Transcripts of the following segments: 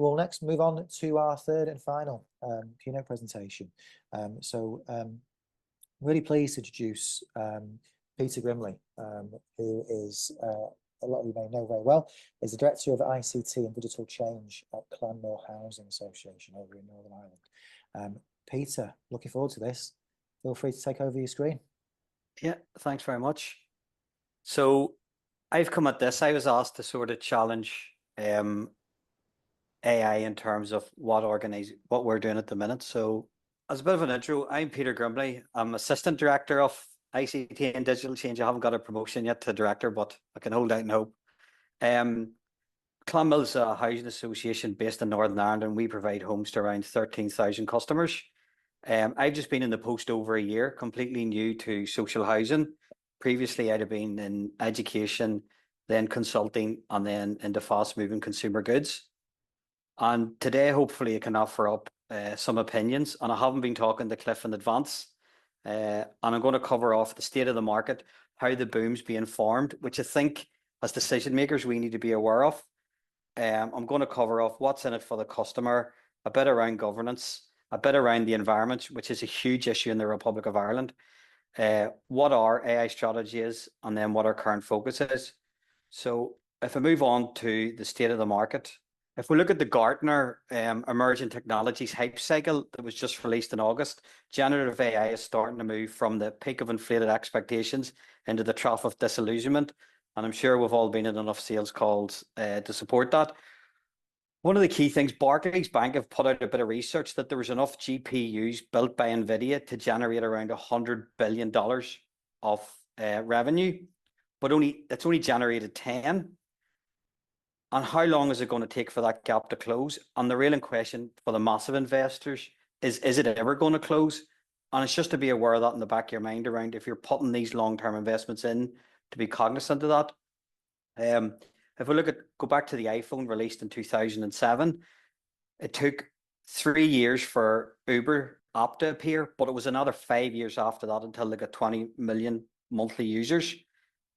we'll next move on to our third and final keynote presentation. Really pleased to introduce Peter Grimley, who is, a lot of you may know very well, is the Director of ICT and Digital Change at Clanmore Housing Association over in Northern Ireland. Peter, looking forward to this. Feel free to take over your screen. Yeah, thanks very much. So I've come at this, I was asked to sort of challenge AI in terms of what we're doing at the minute. So as a bit of an intro, I'm Peter Grimley. I'm Assistant Director of ICT and Digital Change. I haven't got a promotion yet to Director, but I can hold out and hope. Clanmill's a housing association based in Northern Ireland, and we provide homes to around 13,000 customers. I've just been in the post over a year, completely new to social housing. Previously, I'd have been in education, then consulting, and then into fast-moving consumer goods. And today, hopefully, I can offer up some opinions. And I haven't been talking to Cliff in advance. And I'm going to cover off the state of the market, how the boom's being formed, which I think as decision makers we need to be aware of. I'm going to cover off what's in it for the customer, a bit around governance, a bit around the environment, which is a huge issue in the Republic of Ireland, what our AI strategy is, and then what our current focus is. So if I move on to the state of the market, if we look at the Gartner Emerging Technologies Hype Cycle that was just released in August, generative AI is starting to move from the peak of inflated expectations into the trough of disillusionment. And I'm sure we've all been in enough sales calls to support that. One of the key things, Barclays Bank have put out a bit of research that there was enough GPUs built by NVIDIA to generate around $100 billion of revenue, but it's only generated 10. And how long is it going to take for that gap to close? And the real question for the massive investors is it ever going to close? And it's just to be aware of that in the back of your mind around if you're putting these long-term investments in, to be cognizant of that. If we go back to the iPhone released in 2007, it took 3 years for Uber app to appear, but it was another 5 years after that until they got 20 million monthly users.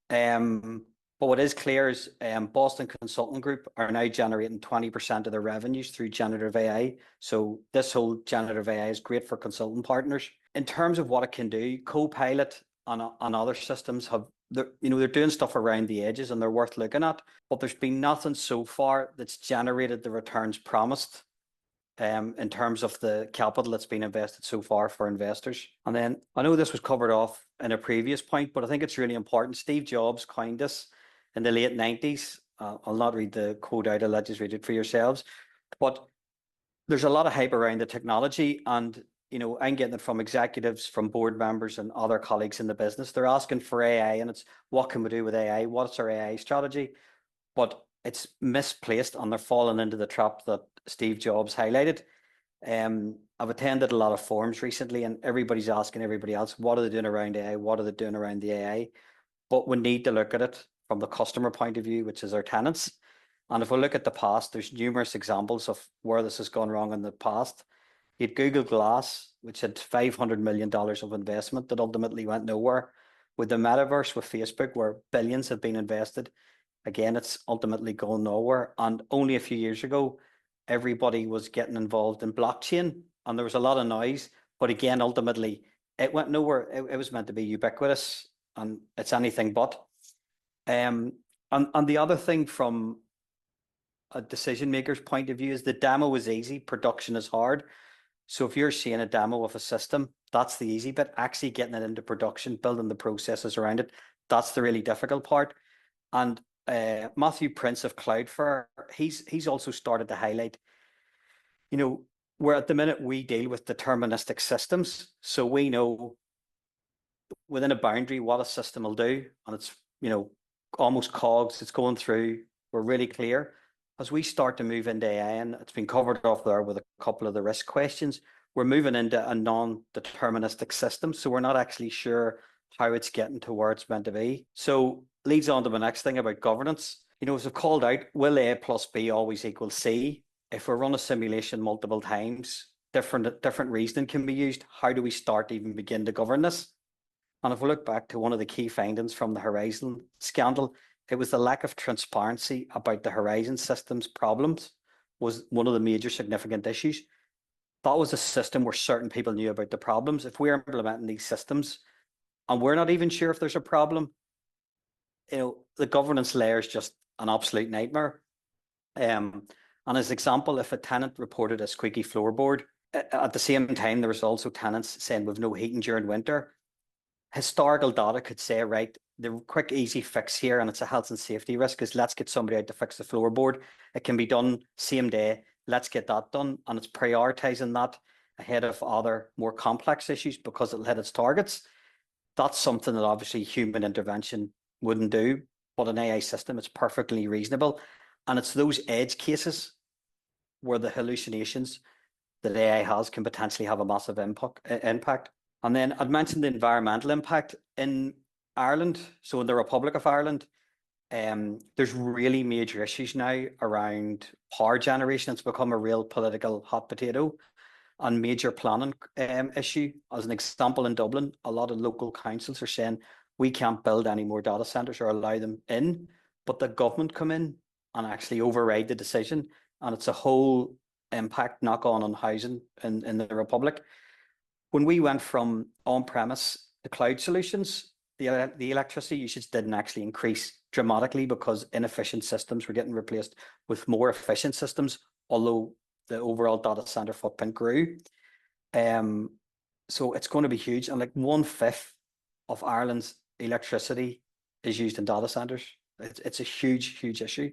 But what is clear is Boston Consulting Group are now generating 20% of their revenues through generative AI. So this whole generative AI is great for consultant partners. In terms of what it can do, Copilot and other systems they're doing stuff around the edges and they're worth looking at, but there's been nothing so far that's generated the returns promised in terms of the capital that's been invested so far for investors. And then I know this was covered off in a previous point, but I think it's really important. Steve Jobs coined this in the late 90s. I'll not read the quote out, I'll let you read it for yourselves. But there's a lot of hype around the technology, and I'm getting it from executives, from board members and other colleagues in the business. They're asking for AI, and it's what can we do with AI? What's our AI strategy? But it's misplaced, and they're falling into the trap that Steve Jobs highlighted. I've attended a lot of forums recently, and everybody's asking everybody else, what are they doing around AI? What are they doing around the AI? But we need to look at it from the customer point of view, which is our tenants. And if we look at the past, there's numerous examples of where this has gone wrong in the past. You had Google Glass, which had $500 million of investment that ultimately went nowhere. With the metaverse, with Facebook, where billions have been invested, again, it's ultimately gone nowhere. And only a few years ago, everybody was getting involved in blockchain, and there was a lot of noise. But again, ultimately, it went nowhere. It was meant to be ubiquitous, and it's anything but. And the other thing from a decision maker's point of view is the demo is easy, production is hard. So if you're seeing a demo of a system, that's the easy bit. Actually getting it into production, building the processes around it, that's the really difficult part. And Matthew Prince of Cloudflare, he's also started to highlight, where at the minute we deal with deterministic systems. So we know within a boundary what a system will do, and it's almost cogs, it's going through, we're really clear. As we start to move into AI, and it's been covered off there with a couple of the risk questions, we're moving into a non-deterministic system. So we're not actually sure how it's getting to where it's meant to be. So leads on to the next thing about governance. As I've called out, will A plus B always equal C? If we run a simulation multiple times, different reasoning can be used. How do we start to even begin to govern this? And if we look back to one of the key findings from the Horizon scandal, it was the lack of transparency about the Horizon system's problems. was one of the major significant issues. That was a system where certain people knew about the problems. If we're implementing these systems and we're not even sure if there's a problem, the governance layer is just an absolute nightmare. And as an example, if a tenant reported a squeaky floorboard, at the same time, there was also tenants saying we've no heating during winter. Historical data could say, right, the quick, easy fix here, and it's a health and safety risk, is let's get somebody out to fix the floorboard. It can be done same day. Let's get that done. And it's prioritizing that ahead of other more complex issues because it'll hit its targets. That's something that obviously human intervention wouldn't do, but an AI system, it's perfectly reasonable. And it's those edge cases where the hallucinations that AI has can potentially have a massive impact. And then I'd mentioned the environmental impact in Ireland. So in the Republic of Ireland, there's really major issues now around power generation. It's become a real political hot potato and major planning issue. As an example, in Dublin, a lot of local councils are saying we can't build any more data centres or allow them in, but the government come in and actually override the decision. And it's a whole impact knock on housing in the Republic. When we went from on-premise to cloud solutions, the electricity usage didn't actually increase dramatically because inefficient systems were getting replaced with more efficient systems, although the overall data center footprint grew. So it's going to be huge. And like 1/5 of Ireland's electricity is used in data centers. It's a huge, huge issue.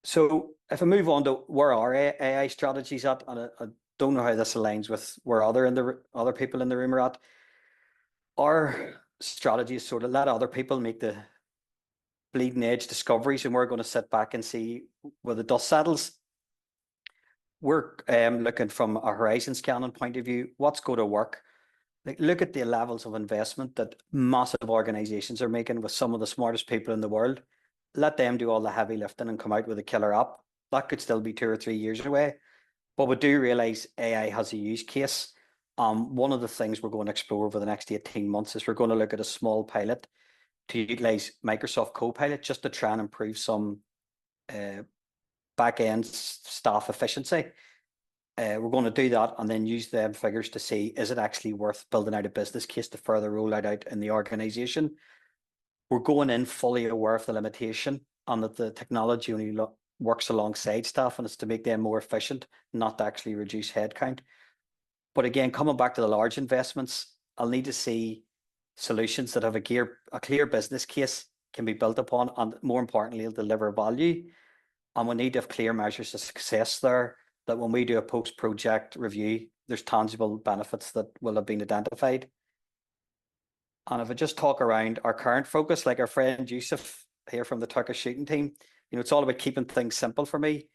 So if I move on to where our AI strategies at, and I don't know how this aligns with where other people in the room are at. Our strategy is sort of let other people make the bleeding edge discoveries, and we're going to sit back and see where the dust settles. We're looking from a horizon scanning point of view, what's going to work. Like, look at the levels of investment that massive organizations are making with some of the smartest people in the world. Let them do all the heavy lifting and come out with a killer app. That could still be 2 or 3 years away. But we do realize AI has a use case. One of the things we're going to explore over the next 18 months is we're going to look at a small pilot to utilize Microsoft Copilot just to try and improve some back-end staff efficiency. We're going to do that and then use them figures to see, is it actually worth building out a business case to further roll that out in the organization? We're going in fully aware of the limitation and that the technology only works alongside staff, and it's to make them more efficient, not to actually reduce headcount. But again, coming back to the large investments, I'll need to see solutions that have a clear business case can be built upon, and more importantly, deliver value. And we need to have clear measures of success there, that when we do a post-project review, there's tangible benefits that will have been identified. And if I just talk around our current focus, like our friend Yusuf here from the Turkish shooting team, it's all about keeping things simple for me.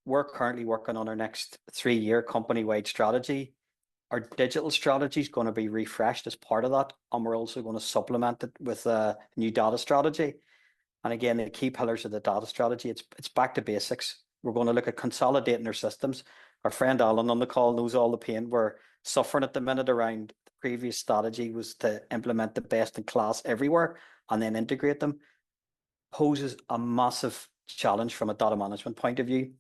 We're currently working on our next 3-year company-wide strategy. Our digital strategy is going to be refreshed as part of that, and we're also going to supplement it with a new data strategy. And again, the key pillars of the data strategy, it's back to basics. We're going to look at consolidating our systems. Our friend Alan on the call knows all the pain we're suffering at the minute around. The previous strategy was to implement the best in class everywhere and then integrate them. Poses a massive challenge from a data management point of view.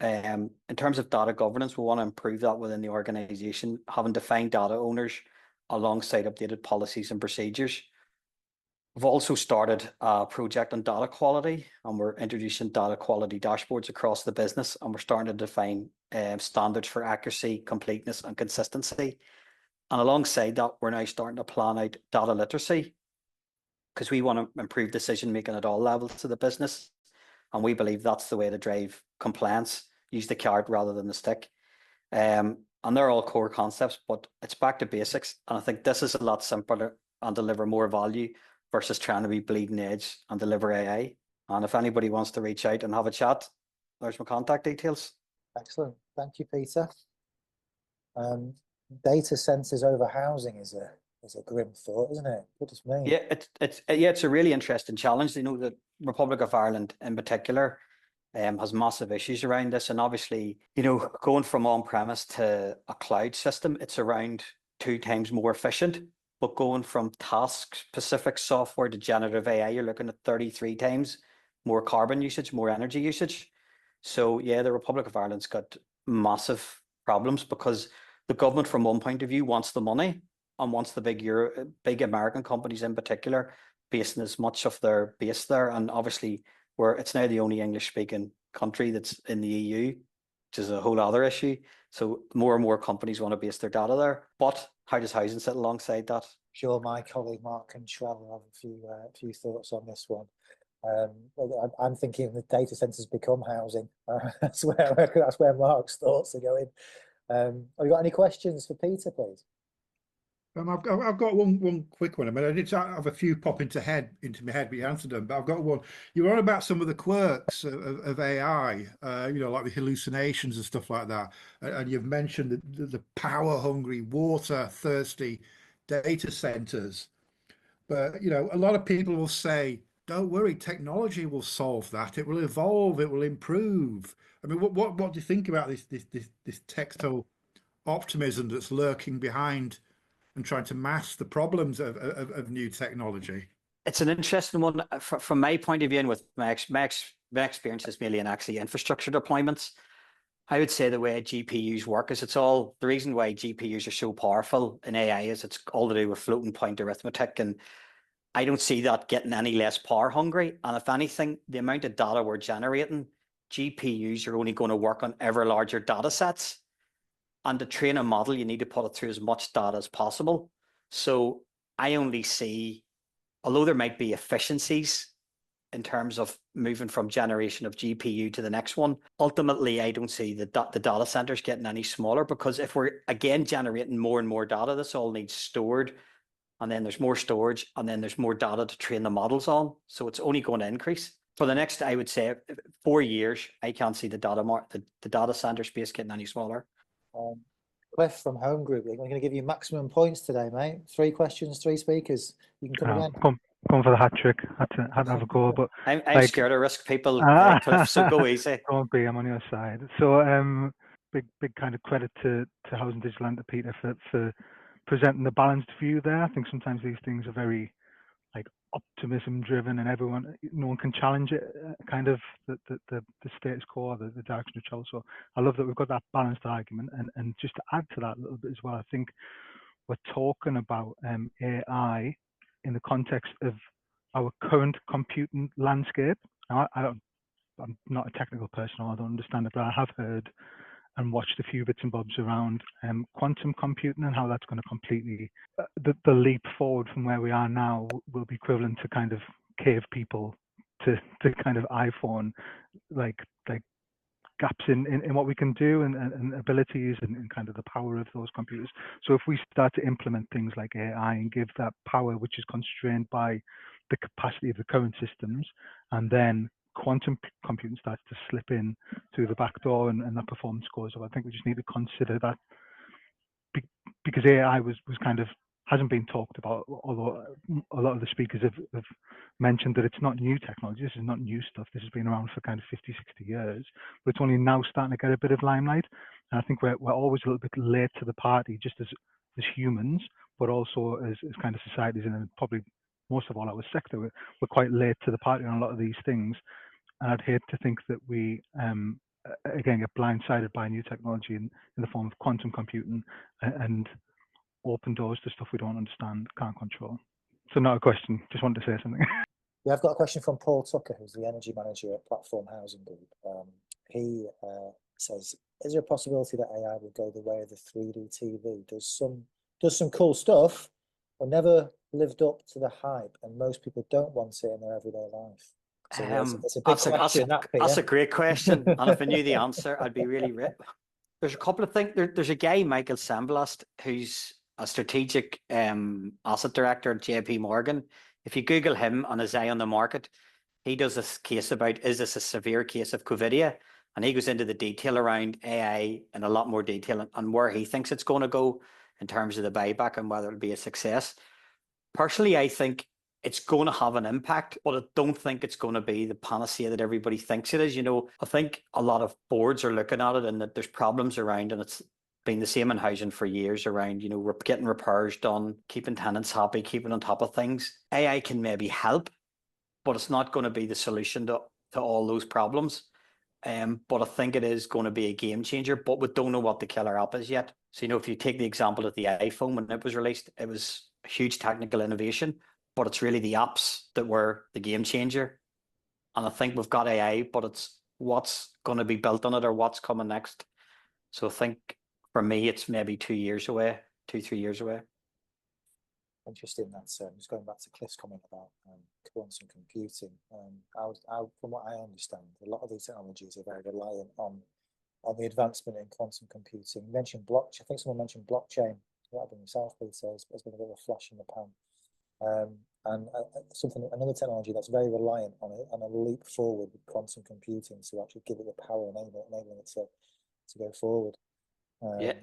In terms of data governance, we want to improve that within the organization, having defined data owners alongside updated policies and procedures. We've also started a project on data quality, and we're introducing data quality dashboards across the business, and we're starting to define standards for accuracy, completeness, and consistency. And alongside that, we're now starting to plan out data literacy, because we want to improve decision making at all levels of the business. And we believe that's the way to drive compliance, use the carrot rather than the stick. And they're all core concepts, but it's back to basics. And I think this is a lot simpler and deliver more value versus trying to be bleeding edge and deliver AI. And if anybody wants to reach out and have a chat, there's my contact details. Excellent. Thank you, Peter. Data centers over housing is a grim thought, isn't it? Goodness me. Yeah, it's a really interesting challenge. The Republic of Ireland in particular has massive issues around this, and obviously, going from on-premise to a cloud system, it's around 2 times more efficient. But going from task-specific software to generative AI, you're looking at 33 times more carbon usage, more energy usage. So yeah, the Republic of Ireland's got massive problems because the government, from one point of view, wants the money and wants the big American companies in particular basing as much of their base there. And obviously, it's now the only English-speaking country that's in the EU, which is a whole other issue. So more and more companies want to base their data there. But how does housing sit alongside that? Sure, my colleague Mark Contrell will have a few thoughts on this one. I'm thinking the data centers become housing. That's where Mark's thoughts are going. Have you got any questions for Peter, please? I've got one quick one. I mean, I did have a few pop into my head, but you answered them. But I've got one. You were on about some of the quirks of AI, like the hallucinations and stuff like that. And you've mentioned the power-hungry, water-thirsty data centers. But a lot of people will say, "Don't worry, technology will solve that. It will evolve. It will improve." I mean, what do you think about this textile optimism that's lurking behind and trying to mask the problems of new technology? It's an interesting one from my point of view, and with my experience is mainly in actually infrastructure deployments. I would say the way GPUs work is the reason why GPUs are so powerful in AI is it's all to do with floating point arithmetic, and I don't see that getting any less power hungry. And if anything, the amount of data we're generating, GPUs are only going to work on ever larger data sets. And to train a model, you need to put it through as much data as possible. So I only see, although there might be efficiencies in terms of moving from generation of GPU to the next one, ultimately, I don't see the data centers getting any smaller, because if we're, again, generating more and more data, this all needs stored, and then there's more storage, and then there's more data to train the models on. So it's only going to increase. For the next, I would say, 4 years, I can't see the data center space getting any smaller. Cliff from Home Group, we're going to give you maximum points today, mate. 3 questions, 3 speakers. You can come again. Going for the hat trick. Had to have a go, but I'm scared of risk, people. Cliff, so go easy. Don't be. I'm on your side. So big kind of credit to Housing Digital and to Peter for presenting the balanced view there. I think sometimes these things are very optimism driven, and no one can challenge it, kind of the status quo, the direction of travel. So I love that we've got that balanced argument. And just to add to that a little bit as well, I think we're talking about AI in the context of our current computing landscape. Now, I'm not a technical person, or I don't understand it, but I have heard and watched a few bits and bobs around quantum computing and how that's going to completely, the leap forward from where we are now will be equivalent to kind of cave people to kind of iPhone, like gaps in what we can do and abilities and kind of the power of those computers. So if we start to implement things like AI and give that power, which is constrained by the capacity of the current systems, and then quantum computing starts to slip in through the back door and that performance goes up, I think we just need to consider that, because AI was kind of hasn't been talked about, although a lot of the speakers have mentioned that it's not new technology. This is not new stuff. This has been around for kind of 50, 60 years, but it's only now starting to get a bit of limelight. And I think we're always a little bit late to the party, just as humans, but also as kind of societies, and probably most of all our sector, we're quite late to the party on a lot of these things. And I'd hate to think that we, again, get blindsided by new technology in the form of quantum computing and open doors to stuff we don't understand, can't control. So not a question, just wanted to say something. Yeah, I've got a question from Paul Tucker, who's the energy manager at Platform Housing Group. He says, is there a possibility that AI will go the way of the 3D TV? Does some cool stuff, but never lived up to the hype, and most people don't want it in their everyday life. So it's a big question. That's a great question. And if I knew the answer, I'd be really rich. There's a couple of things. There's a guy, Michael Semblast, who's a strategic asset director at JP Morgan. If you Google him on his eye on the market, he does this case about, is this a severe case of COVIDia? And he goes into the detail around AI in a lot more detail and where he thinks it's going to go in terms of the buyback and whether it'll be a success. Personally, I think it's going to have an impact, but I don't think it's going to be the panacea that everybody thinks it is. I think a lot of boards are looking at it and that there's problems around, and it's been the same in housing for years around, getting repairs done, keeping tenants happy, keeping on top of things. AI can maybe help, but it's not going to be the solution to all those problems. But I think it is going to be a game changer, but we don't know what the killer app is yet. So, if you take the example of the iPhone, when it was released, it was a huge technical innovation, but it's really the apps that were the game changer. And I think we've got AI, but it's what's going to be built on it or what's coming next. So I think for me, it's maybe 2 years away, 2-3 years away. Interesting. That's just going back to Cliff's comment about quantum computing. From what I understand, a lot of these technologies are very reliant on the advancement in quantum computing. You mentioned blockchain. I think someone mentioned blockchain. That have been yourself, Peter. Has been a bit of a flash in the pan. Another technology that's very reliant on it and a leap forward with quantum computing to actually give it the power, enabling it to go forward. Yeah,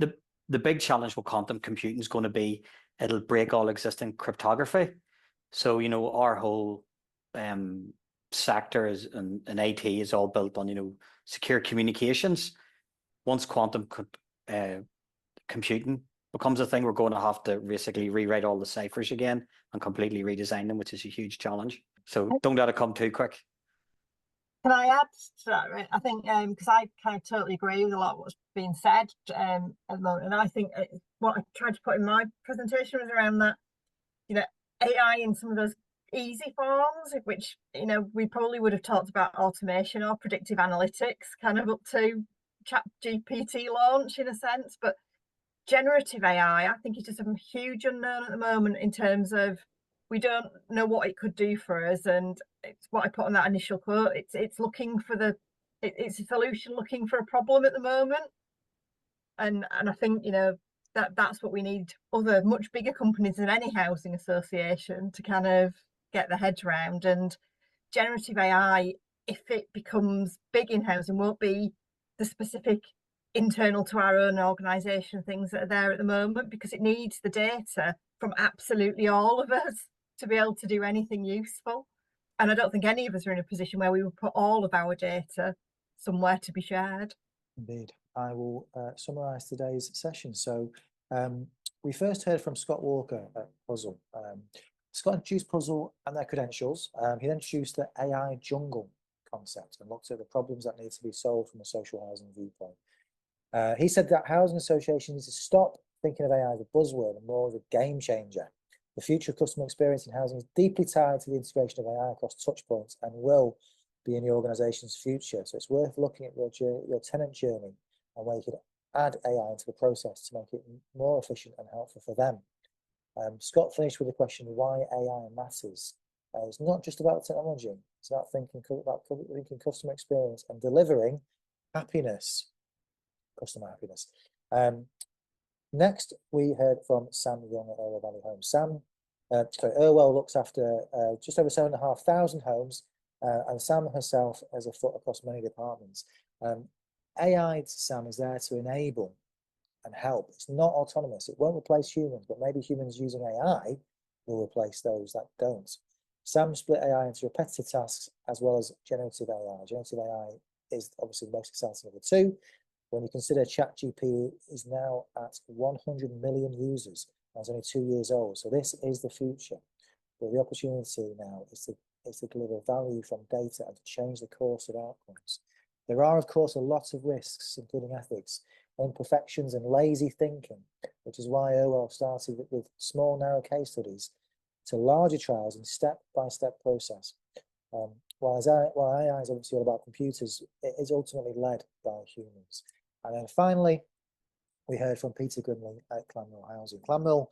the big challenge with quantum computing is going to be it'll break all existing cryptography. So, our whole sector in IT is all built on, secure communications. Once quantum computing becomes a thing, we're going to have to basically rewrite all the ciphers again and completely redesign them, which is a huge challenge. So don't let it come too quick. Can I add to that? Right? I think because I kind of totally agree with a lot of what's being said at the moment, and I think what I tried to put in my presentation was around that, AI in some of those easy forms, which we probably would have talked about automation or predictive analytics, kind of up to ChatGPT launch in a sense, but generative AI, I think, is just a huge unknown at the moment in terms of we don't know what it could do for us, and it's what I put on that initial quote. It's looking for it's a solution looking for a problem at the moment, and I think that's what we need other much bigger companies than any housing association to kind of get their heads around. And generative AI, if it becomes big in housing, won't be the specific internal to our own organisation things that are there at the moment, because it needs the data from absolutely all of us to be able to do anything useful. And I don't think any of us are in a position where we would put all of our data somewhere to be shared. Indeed. I will summarise today's session. So we first heard from Scott Walker at Puzzle. Scott introduced Puzzle and their credentials. He then introduced the AI jungle concept and looked at the problems that need to be solved from a social housing viewpoint. He said that housing associations need to stop thinking of AI as a buzzword and more as a game changer. The future of customer experience in housing is deeply tied to the integration of AI across touch points and will be in the organisation's future. So it's worth looking at your tenant journey and where you could add AI into the process to make it more efficient and helpful for them. Scott finished with the question why AI matters. It's not just about technology. It's about thinking customer experience and delivering happiness, customer happiness. Next, we heard from Sam Young at Irwell Valley Homes. Irwell looks after just over 7,500 homes, and Sam herself has a foot across many departments. AI to Sam is there to enable and help. It's not autonomous. It won't replace humans, but maybe humans using AI will replace those that don't. Sam split AI into repetitive tasks as well as generative AI. Generative AI is obviously the most exciting of the two. When you consider ChatGPT is now at 100 million users, and it's only 2 years old. So this is the future. But the opportunity now is to deliver value from data and to change the course of outcomes. There are, of course, a lot of risks, including ethics, imperfections and lazy thinking, which is why Irwell started with small, narrow case studies to larger trials and step-by-step process. While AI is obviously all about computers, it is ultimately led by humans. And then finally, we heard from Peter Grimley at Clanmill Housing. Clanmill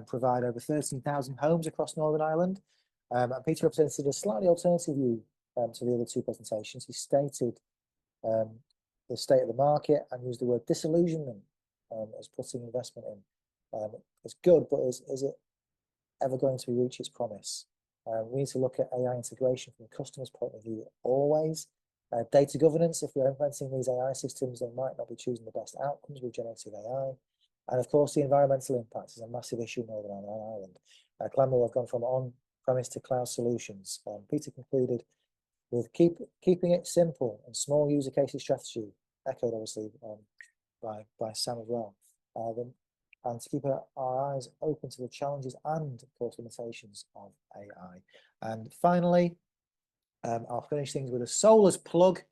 provide over 13,000 homes across Northern Ireland. And Peter represented a slightly alternative view to the other two presentations. He stated the state of the market and used the word disillusionment as putting investment in. It's good, but is it ever going to reach its promise? We need to look at AI integration from the customer's point of view always. Data governance, if we're implementing these AI systems, they might not be choosing the best outcomes with generative AI. And of course, the environmental impact is a massive issue in Northern Ireland. Clanmill have gone from on-premise to cloud solutions. Peter concluded with keeping it simple and small user cases strategy, echoed obviously by Sam as well. And to keep our eyes open to the challenges and, of course, limitations of AI. And finally, I'll finish things with a soulless plug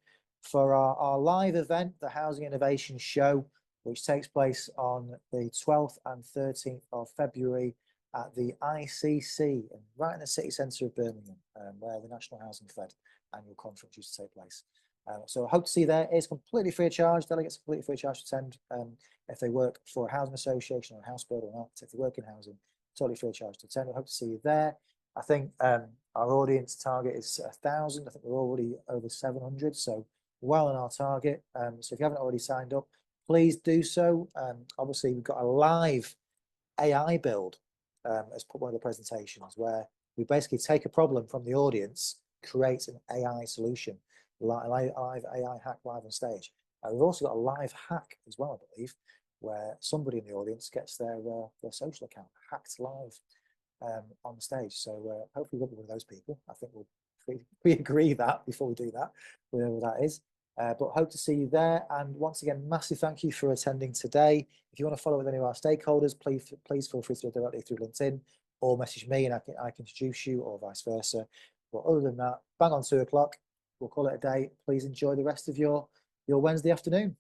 for our live event, the Housing Innovation Show, which takes place on the 12th and 13th of February at the ICC, right in the city centre of Birmingham, where the National Housing Fed annual conference used to take place. So I hope to see you there. It's completely free of charge. Delegates are completely free of charge to attend. If they work for a housing association or a house builder or not, if they work in housing, totally free of charge to attend. I hope to see you there. I think our audience target is 1,000. I think we're already over 700, so well on our target. So if you haven't already signed up, please do so. Obviously, we've got a live AI build as one of the presentations, where we basically take a problem from the audience, create an AI solution, live AI hack live on stage. We've also got a live hack as well, I believe, where somebody in the audience gets their social account hacked live on stage. So hopefully we'll be one of those people. I think we agree that before we do that, whatever that is. But hope to see you there. And once again, massive thank you for attending today. If you want to follow with any of our stakeholders, please feel free to do it directly through LinkedIn or message me, and I can introduce you, or vice versa. But other than that, bang on 2 o'clock. We'll call it a day. Please enjoy the rest of your Wednesday afternoon.